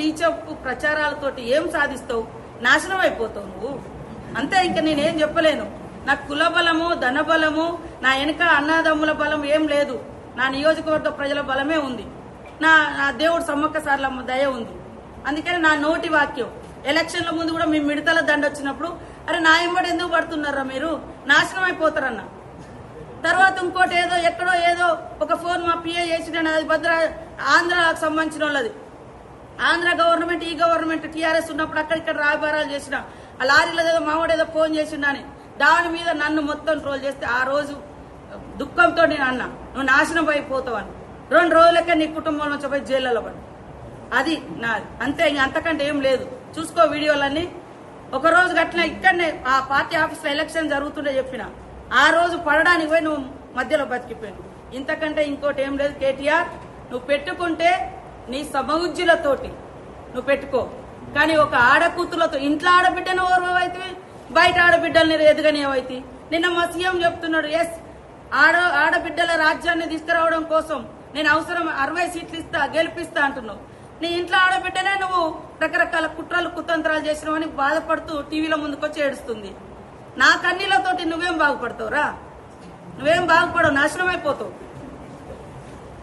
నీచపు ప్రచారాలతోటి ఏం సాధిస్తావు? నాశనం అయిపోతావు నువ్వు. అంతే, ఇంకా నేనేం చెప్పలేను. నాకు కుల బలము, ధన బలము, నా వెనుక అన్నదమ్ముల బలం ఏం లేదు. నా నియోజకవర్గ ప్రజల బలమే ఉంది. నా దేవుడు సమ్మక్క సార్లమ్మ దయ ఉంది. అందుకని నా నోటి వాక్యం ఎలక్షన్ల ముందు కూడా మీ మిడతల దండ వచ్చినప్పుడు, అరే నా ఎంబడి ఎందుకు పడుతున్నారా మీరు, నాశనం అయిపోతారన్న. తర్వాత ఇంకోటి ఏదో ఎక్కడో ఏదో ఒక ఫోన్ మా పిఏ చేసిండని, అది భద్ర ఆంధ్రాకు సంబంధించిన వాళ్ళది. ఆంధ్ర గవర్నమెంట్, ఈ గవర్నమెంట్ టీఆర్ఎస్ ఉన్నప్పుడు అక్కడిక్కడ రాయబారాలు చేసిన ఆ లారీలో ఏదో మావాడు ఏదో ఫోన్ చేసిండని దాని మీద నన్ను మొత్తం ట్రోల్ చేస్తే ఆ రోజు దుఃఖంతో నేను అన్నా, నువ్వు నాశనం అయిపోతావని. 2 రోజులకే నీ కుటుంబం నుంచి పోయి జైల్లో పడి. అది నాది, అంతే. ఇంక అంతకంటే ఏం లేదు. చూసుకో వీడియోలన్నీ. ఒక రోజు గట్ల ఇక్కడనే ఆ పార్టీ ఆఫీస్లో ఎలక్షన్ జరుగుతుండే చెప్పిన, ఆ రోజు పడడానికి పోయి నువ్వు మధ్యలో బతికిపోయావు. ఇంతకంటే ఇంకోటి ఏం లేదు. కేటీఆర్, నువ్వు పెట్టుకుంటే నీ సమౌజ్జులతోటి నువ్వు పెట్టుకో, కానీ ఒక ఆడకూతులతో ఇంట్లో ఆడబిడ్డను ఓర్వైతే బయట ఆడబిడ్డల్ని ఎదుగనివైతే. నిన్న మా సీఎం చెప్తున్నాడు, ఎస్ ఆడబిడ్డల రాజ్యాన్ని తీసుకురావడం కోసం నేను అవసరం 60 సీట్లు ఇస్తా, గెలిపిస్తా అంటున్నావు. నీ ఇంట్లో ఆడబిడ్డనే నువ్వు రకరకాల కుట్రలు కుతంత్రాలు చేసినావని బాధపడుతూ టీవీలో ముందుకొచ్చి ఏడుస్తుంది. నా కన్నీళ్లతోటి నువ్వేం బాగుపడతావురా? నువ్వేం బాగుపడవు, నాశనం అయిపోతావు.